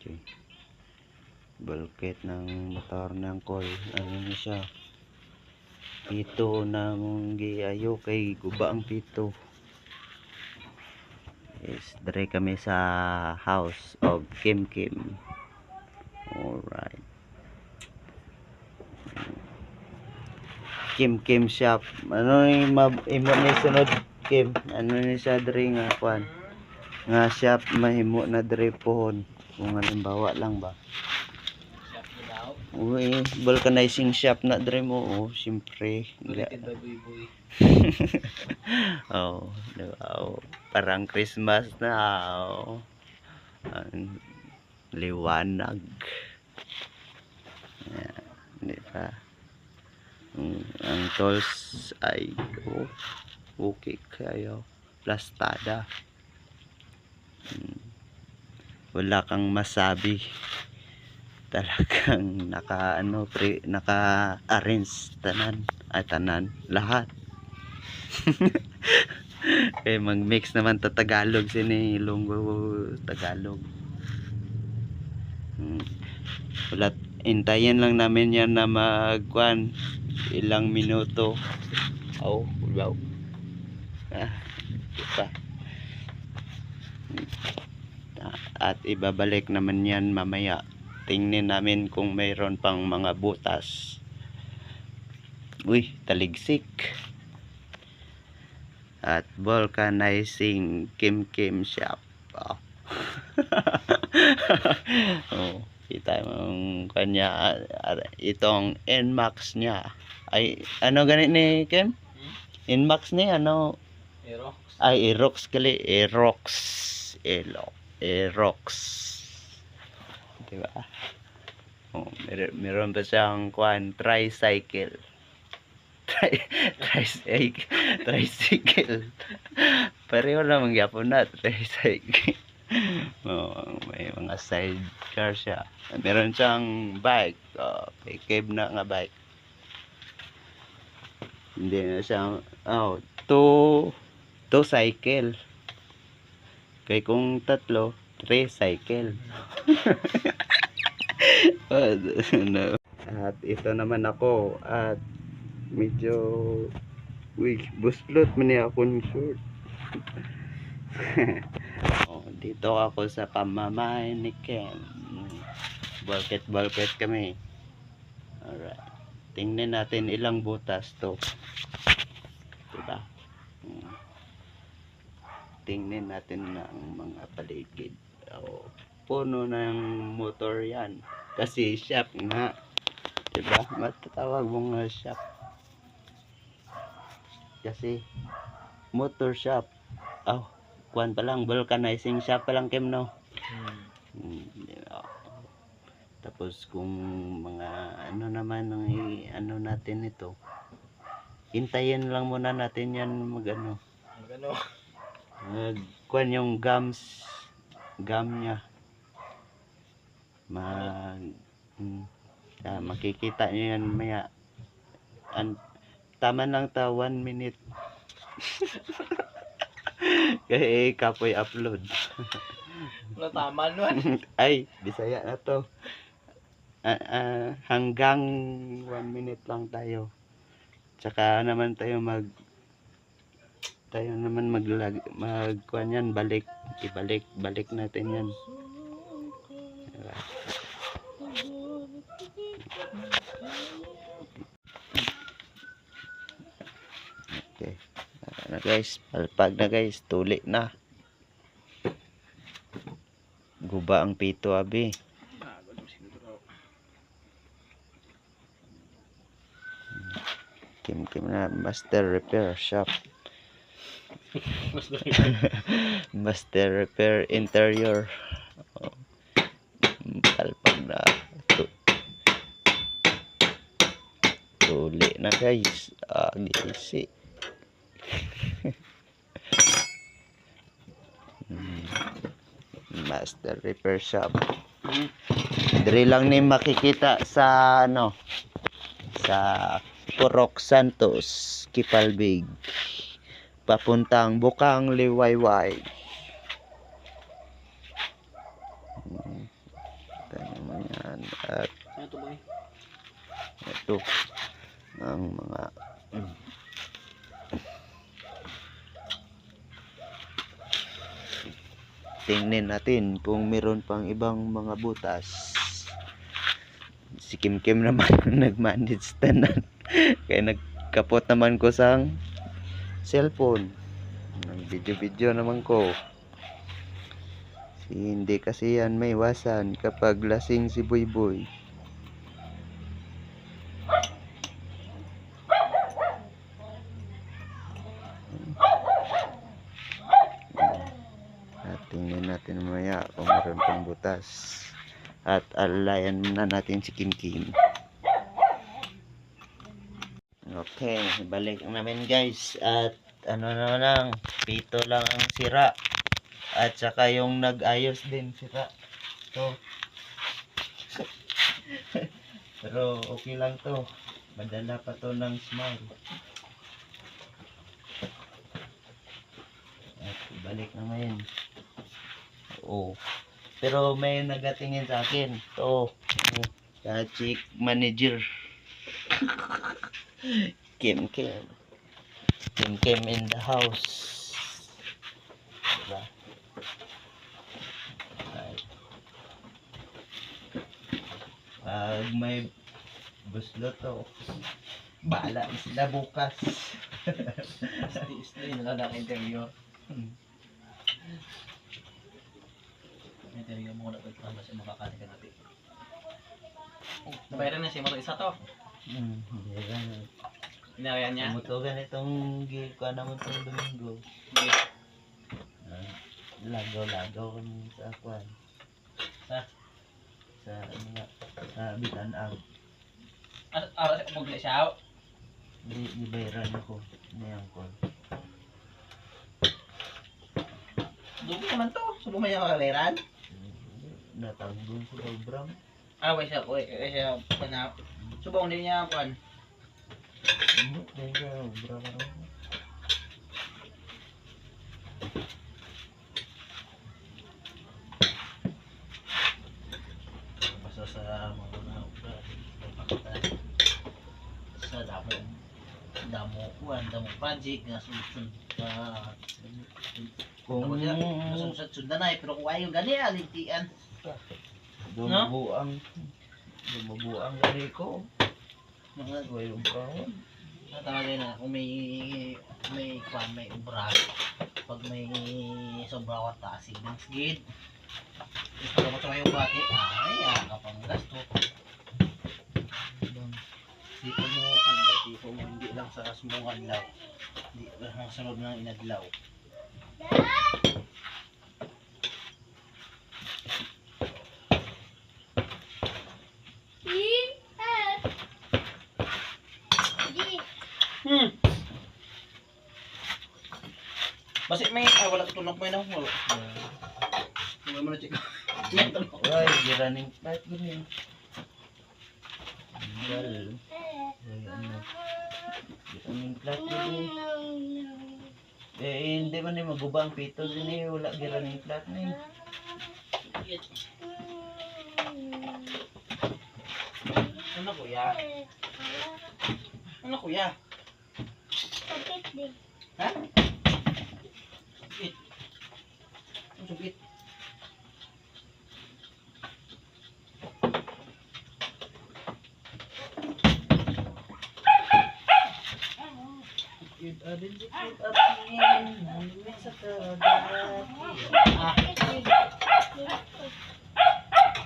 Okay. Bulkhead ng motor ng call. Ano na siya? Pito na mong giayo kay guba ang pito. Yes, dire kami sa house of Kim Kim. Alright. Kim Kim shop. Ano yung may sunod Kim? Ano ni siya dire nga kwan? Nga shop mahimo na dire pohon. Kung halimbawa lang ba? Uy, vulcanizing shop na dire mo. Oh, siyempre. Oh, diba? Oh, parang Christmas na. Oh. Ang liwanag. Ayan, diba? Ang tolls ay okay kayo. Plastada. Wala kang masabi. Talagang naka-arrange tanan lahat. Kaya mag-mix naman ta Tagalog sini Ilonggo Tagalog. Wala, intayin lang namin yan na magkuan ilang minuto. Oh, wow. Diba? At ibabalik naman yan mamaya. Tingnan namin kung mayroon pang mga butas. Uy, taligsik. At vulcanizing Kim Kim shop. Oh. Oh, kita mong kanya itong Nmax niya. Ay, ano ganit ni Kim? Nmax ni ano? Aerox. Ay, Aerox kali. Aerox. Diba? Oh, meron pa siyang kwan, tricycle. Tricycle. Pareho lang mangyapon na tricycle. Oh, may mga sidecar siya. Meron siyang bike. Oh, may cab na nga bike. Hindi na siyang two cycle. Kaya kung tatlo, tricycle. No. At ito naman ako at medyo buslot man niya akong short. Oh, dito ako sa pamamahay ni Ken. Bulkhead kami. Alright. Tingnan natin ilang butas to. Diba? Tingnan natin ang mga paligid. Oh, puno ng motor yan. Kasi shop nga. Diba? Matatawag mo nga shop. Kasi motor shop. Oh, kuwan pa lang. Vulcanizing shop pa lang, Kim, no? Diba? Tapos kung mga ano naman ang ano natin ito. Hintayin lang muna natin yan magano. Kuwan yung gum niya. Makikita niyo yan maya. Tama lang ta 1 minute. Kaya kapoy upload. Wala tama nun. Ay, Bisaya na to. Hanggang 1 minute lang tayo. Tsaka naman tayo magkuhan yan, ibalik natin yan. Diba? Okay. Na guys, palpag na guys, tuli na. Guba ang pito abi. Kim na Master Repair Shop. Master Repair Interior. Oh. Palpag na. Tuli na guys. Gisi. Master Repair Shop. Diri lang ni makikita sa sa Purok Santos, Kipalbig. Papuntang Bukang Liwayway. At Ano to, boy? ito ang mga tingnan natin kung meron pang ibang mga butas. Si Kim Kim naman nag-manage tanan. Kaya nagkapot naman ko sang cellphone. Nag-video-video naman ko. Hindi kasi yan may iwasan kapag lasing si Boy Boy. At tingnan natin mamaya kung meron pang butas. At alalayan na natin si Kim Kim. Okay, balik namin guys. At ano na lang, pito lang ang sira. At saka yung nag-ayos din sira. To. Pero okay lang to. Madala pa to ng smile. At balik naman. Oo. Pero may nagatingin sa akin. To. Sa chick manager. Kim Kim. Kim Kim in the house. Diba? Right. Pag may buslo to, bahala na sila bukas. Stay na lang interview. Interview mo na pagkama sa makakain ka natin. Nabayaran na siya mo to isa to. Hindi lang. Inawayan niya. Tumutugan itong gikuha naman itong Domingo. Hindi. Lagaw-lagaw kami sa kwan. Sa? Sa ano nga, sa bitan out. Ara sa kumugli siya. Ibayran ako. Ngayon ko. Dugi naman to. Subo mo yung kakaliran. Natanggol sa sobrang. Wait siya. Wait siya. Subong din niya kwan. Dahil sa sobrang ano. Basta sa mga na sa damo project nga sunod Kung sundan na pero kung ayaw gani alintian. Dumubuang gari ko. Mga Wayong kaon. tatawagin na kung may kwan may ubra. Pag may sobra ka taas ng skid. Gusto mo sa may ubati. Ay, kapang gasto. Dito mo kanila, dito mo hindi lang sa sumong adlaw. Hindi lang sa sunod ng inadlaw. Basi may wala tunog may nang wala. Wala mo na check. May tunog. Ay, giraning flight gini. Well, ano. Giraning flight gini. Hindi man ni magubang pito gini, wala giraning flight ni. Ano kuya? Ano kuya? Ha? Sugit. Ang sugit.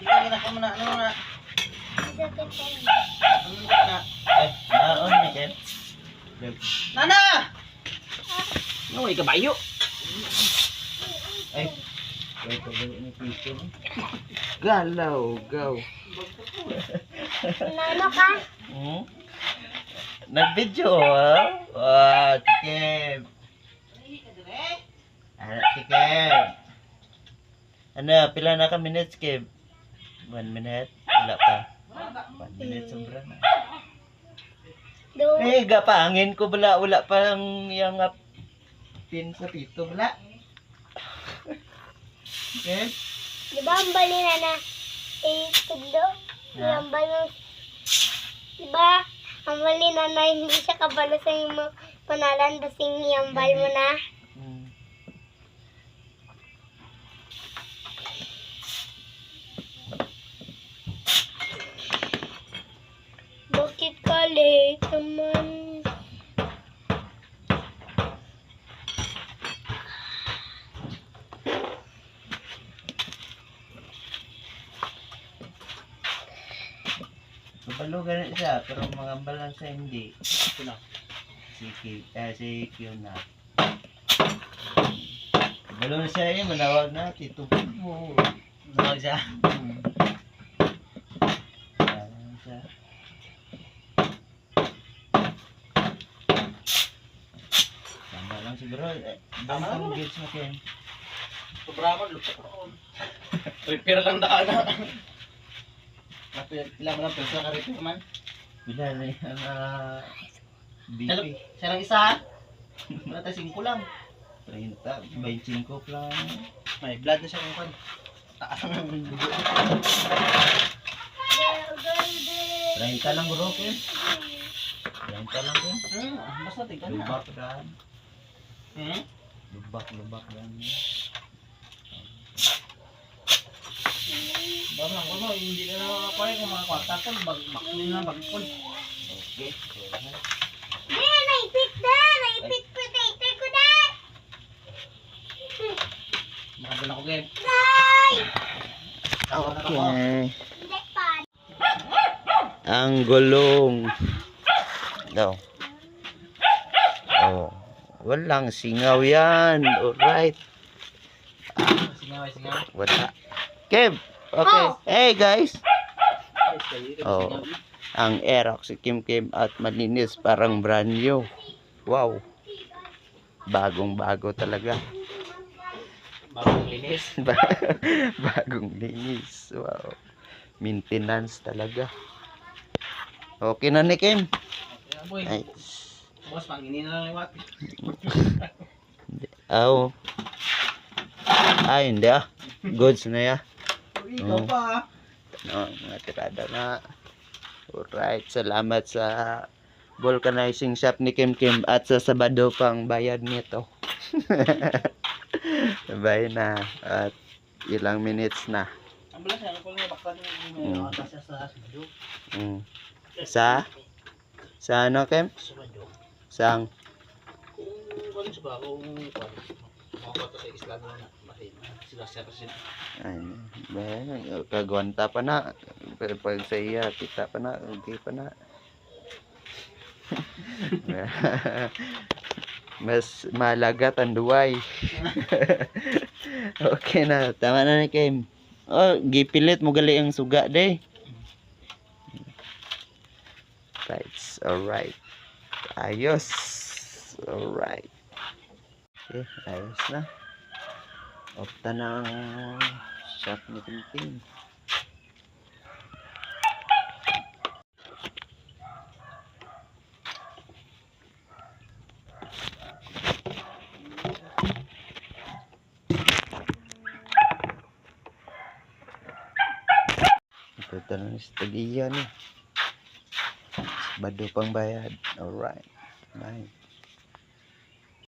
Ikaw ginaka mo na. Ano na? Ano na? Naon ni Ken. Nana! Ano ay kabayo? Ay, wait, pagawin ni pito. Galaw, gaw. Nano ka? Nag-video, ah. Tikem. Tikem. Ano, pila na ka minutes, Kev? 1 minute? Wala pa. 1 minute, sobra na. Do. Gapangin ko bala, wala pa ang yung pin sa pito, bala. Okay? Di ba ang bali na na tugdo? Yambal mo. Diba? Ang mali na hindi siya kabalo sa yung panalan. Basing yambal mo na. Hmm. Bakit ka late naman? Kabalo ganun siya, pero mga ambal sa hindi. Sino? Si Kiona. Kabalo na siya eh, manawag na, titubig mo. Nawag siya. Ayan siya. Tama lang siguro. Tama lang. Ang gauge mo, Ken. Sobrang lupa ko. Repair lang daan na. Pila mo lang peso ka repair man. Bila na yung BP. Siya lang isa. Wala tayo 5 lang. 30, 25 lang. May blood na siya kung kan. Taas ang dugo. 30 lang bro, Ken. 30 lang, Ken. Basta tignan na. Lubak dan. Hmm? Lubak dan. Bang lang ko hindi na nakakaya kung mga kwarta ko. Baklin na bagpon. Okay. Naipit na! Naipit potato ko na! Makagana ko game. Nay! Okay. Hindi pa. Ang gulong. Daw. Oh. Walang singaw yan. Alright. Singaway. Wala. Kev. Okay. Oh. Hey guys. Oh. Oh. Ang Aerox si Kim at malinis parang brand new. Wow. Bagong bago talaga. Bagong linis. Bagong linis. Wow. Maintenance talaga. Okay na ni Kim. Kaya boy. Nice. Boss, panginin na lang liwat. Oh. Ay, hindi ah. Goods na ya. Ikaw pa. No, mga tirada na. Alright, salamat sa vulcanizing shop ni Kim at sa Sabado pang bayad nito. Sabay na at ilang minutes na. Ang balas yan, kung bakta niyo may siya sa studio. Mm. Sa ano, Kim? Sa studio. Sang? Kung ano ba, kung mga kwarta sa isla na sila sila. Ay, kagwanta pa na. Pero pag sa iya, kita pa na. Okay pa na. Mas malaga tanduay. Okay na. Tama na ni Kim. Oh, gipilit mo gali ang suga day. Right. Alright. Ayos. Alright. Okay, ayos na. Opta na ang shop ni Kim. Ito na sa tagiya ni. Bado pang bayad. Alright. Bye.